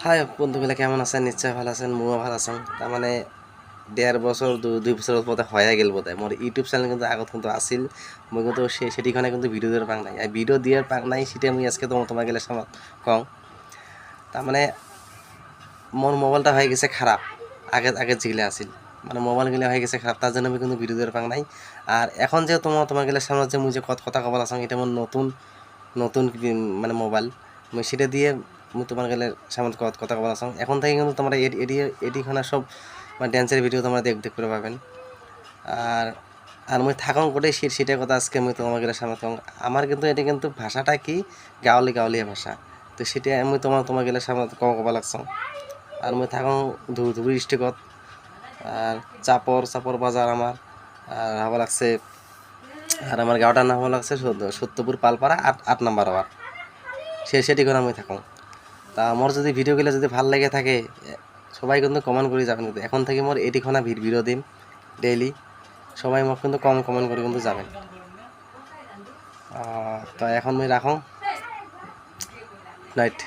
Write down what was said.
High বন্ধুগুলা কেমন আছেন? নিশ্চয় ভালো আছেন, ময়ও ভালো আছেন। তার মানে 1.5 বছর 2 বছর বোধ হয়ে গেল বোধ মোর ইউটিউব চ্যানেল কিন্তু আগত কিন্তু আসিল। মই কিন্তু সেটিখানে কিন্তু ভিডিও দিয়ার পাক নাই, আর ভিডিও দিয়ার পাক নাই সেটা মুই আজকে তোমার গেলে কম। তার মানে মোর মোবাইলটা হয়ে গেছে খারাপ, আগে যেগুলো আসিল মানে মোবাইলগুলো হয়ে গেছে খারাপ, তার জন্য আমি কিন্তু ভিডিও দেওয়ার পাক নাই। আর এখন যে তোমার গেলে সামনে যে মুই যে কথা কবার আসাম, এটা মোর নতুন নতুন মানে মোবাইল, মুই সেটা দিয়ে মুই তোমার গেলে সামনে কথা কবার আসাম। এখন থেকে কিন্তু তোমরা এডিখানা সব মানে ড্যান্সের ভিডিও তোমরা দেখতে পাবেন। আর আর মুই থাকং গোটাই সেটা কথা আজকে মুই তোমার গেলে সামনে কম। আমার কিন্তু এটা কিন্তু ভাষাটা কি গাঁৱলীয়া ভাষা, তো সেটা আমি তোমার গেলে সামনে কবা লাগছাম। আর মুই থাকং ধুবুৰী ডিস্ট্রিক্টত, আর চাপর বাজার আমার, আর হবা লাগছে, আর আমার গাঁওটার নাম হওয়া লাগছে সত্যপুর পালপাড়া 8 নাম্বার ওয়ার্ড। সেটি করে আমি থাকুন। তা আমার যদি ভিডিওগুলো যদি ভাল লেগে থাকে সবাই কিন্তু কমেন্ট করে যাবেন। কিন্তু এখন থেকে মোর এটিখানা ভিডিও দিম ডেইলি, সবাই মোক কিন্তু কমেন্ট করে কিন্তু যাবেন। তো এখন মুই রাখং, নাইট।